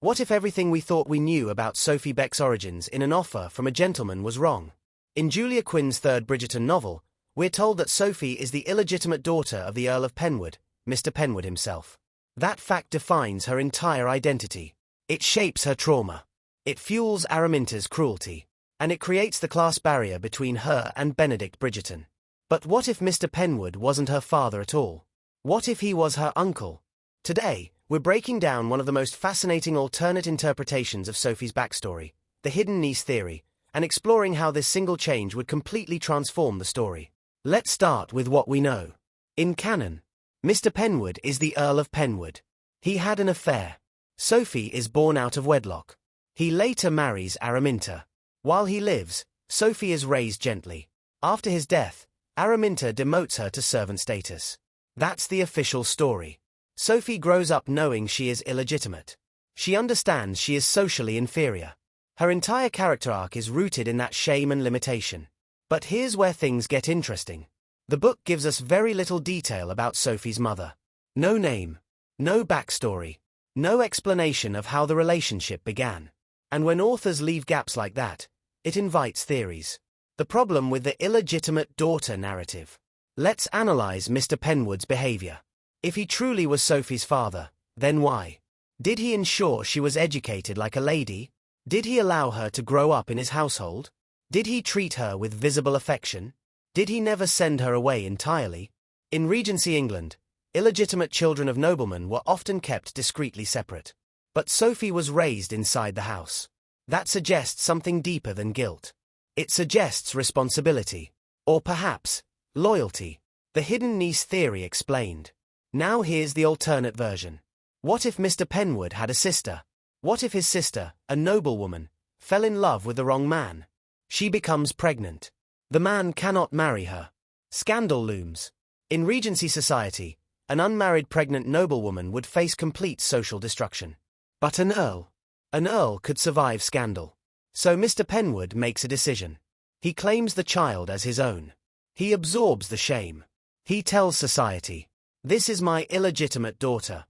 What if everything we thought we knew about Sophie Beck's origins in An Offer from a Gentleman was wrong? In Julia Quinn's third Bridgerton novel, we're told that Sophie is the illegitimate daughter of the Earl of Penwood, Mr. Penwood himself. That fact defines her entire identity. It shapes her trauma. It fuels Araminta's cruelty. And it creates the class barrier between her and Benedict Bridgerton. But what if Mr. Penwood wasn't her father at all? What if he was her uncle? Today, we're breaking down one of the most fascinating alternate interpretations of Sophie's backstory, the hidden niece theory, and exploring how this single change would completely transform the story. Let's start with what we know. In canon, Mr. Penwood is the Earl of Penwood. He had an affair. Sophie is born out of wedlock. He later marries Araminta. While he lives, Sophie is raised gently. After his death, Araminta demotes her to servant status. That's the official story. Sophie grows up knowing she is illegitimate. She understands she is socially inferior. Her entire character arc is rooted in that shame and limitation. But here's where things get interesting. The book gives us very little detail about Sophie's mother. No name, no backstory, no explanation of how the relationship began. And when authors leave gaps like that, it invites theories. The problem with the illegitimate daughter narrative. Let's analyze Mr. Penwood's behavior. If he truly was Sophie's father, then why? Did he ensure she was educated like a lady? Did he allow her to grow up in his household? Did he treat her with visible affection? Did he never send her away entirely? In Regency England, illegitimate children of noblemen were often kept discreetly separate. But Sophie was raised inside the house. That suggests something deeper than guilt. It suggests responsibility. Or perhaps, loyalty. The hidden niece theory explained. Now here's the alternate version. What if Mr. Penwood had a sister? What if his sister, a noblewoman, fell in love with the wrong man? She becomes pregnant. The man cannot marry her. Scandal looms. In Regency society, an unmarried pregnant noblewoman would face complete social destruction. But an earl could survive scandal. So Mr. Penwood makes a decision. He claims the child as his own. He absorbs the shame. He tells society, "This is my illegitimate daughter."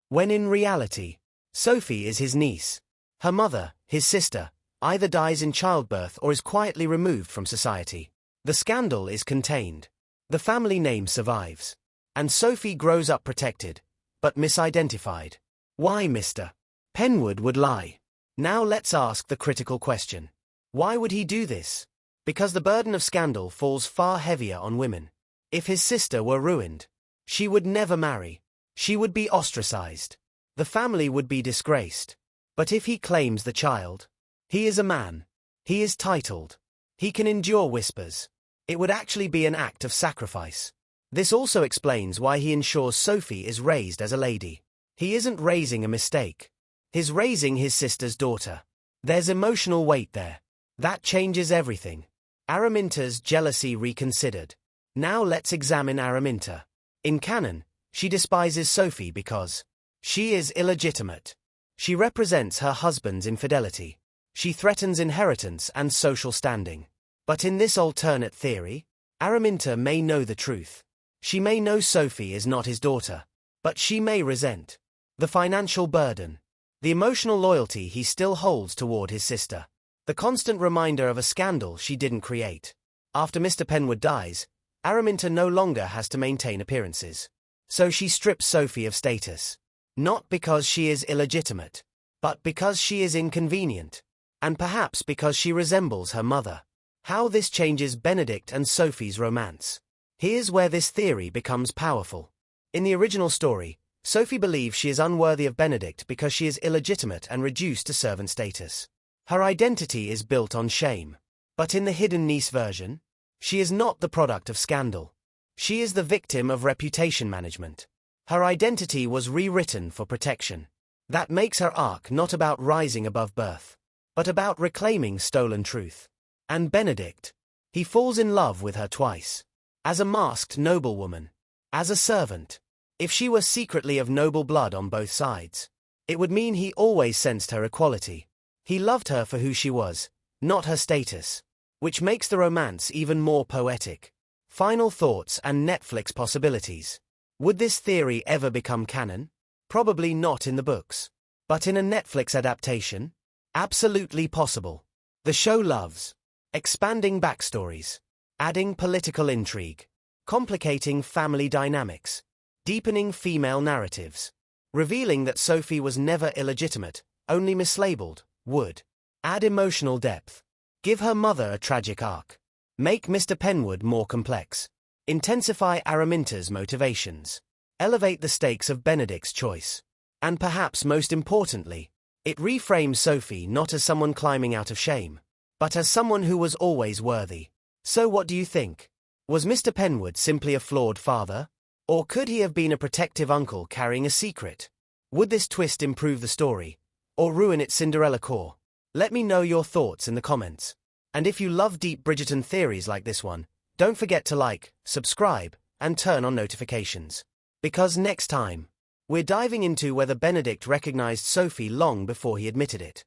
When in reality, Sophie is his niece. Her mother, his sister, either dies in childbirth or is quietly removed from society. The scandal is contained. The family name survives. And Sophie grows up protected, but misidentified. Why Mr. Penwood would lie? Now let's ask the critical question. Why would he do this? Because the burden of scandal falls far heavier on women. If his sister were ruined, she would never marry. She would be ostracized. The family would be disgraced. But if he claims the child, he is a man. He is titled. He can endure whispers. It would actually be an act of sacrifice. This also explains why he ensures Sophie is raised as a lady. He isn't raising a mistake. He's raising his sister's daughter. There's emotional weight there. That changes everything. Araminta's jealousy reconsidered. Now let's examine Araminta. In canon, she despises Sophie because she is illegitimate. She represents her husband's infidelity. She threatens inheritance and social standing. But in this alternate theory, Araminta may know the truth. She may know Sophie is not his daughter, but she may resent the financial burden, the emotional loyalty he still holds toward his sister, the constant reminder of a scandal she didn't create. After Mr. Penwood dies, Araminta no longer has to maintain appearances. So she strips Sophie of status. Not because she is illegitimate, but because she is inconvenient. And perhaps because she resembles her mother. How this changes Benedict and Sophie's romance. Here's where this theory becomes powerful. In the original story, Sophie believes she is unworthy of Benedict because she is illegitimate and reduced to servant status. Her identity is built on shame. But in the hidden niece version, she is not the product of scandal. She is the victim of reputation management. Her identity was rewritten for protection. That makes her arc not about rising above birth, but about reclaiming stolen truth. And Benedict, he falls in love with her twice. As a masked noblewoman, as a servant. If she were secretly of noble blood on both sides, it would mean he always sensed her equality. He loved her for who she was, not her status, which makes the romance even more poetic. Final thoughts and Netflix possibilities. Would this theory ever become canon? Probably not in the books. But in a Netflix adaptation? Absolutely possible. The show loves expanding backstories, adding political intrigue, complicating family dynamics, deepening female narratives, revealing that Sophie was never illegitimate, only mislabeled, would add emotional depth, give her mother a tragic arc, make Mr. Penwood more complex, intensify Araminta's motivations, elevate the stakes of Benedict's choice, and perhaps most importantly, it reframes Sophie not as someone climbing out of shame, but as someone who was always worthy. So what do you think? Was Mr. Penwood simply a flawed father? Or could he have been a protective uncle carrying a secret? Would this twist improve the story, or ruin its Cinderella core? Let me know your thoughts in the comments. And if you love deep Bridgerton theories like this one, don't forget to like, subscribe, and turn on notifications. Because next time, we're diving into whether Benedict recognized Sophie long before he admitted it.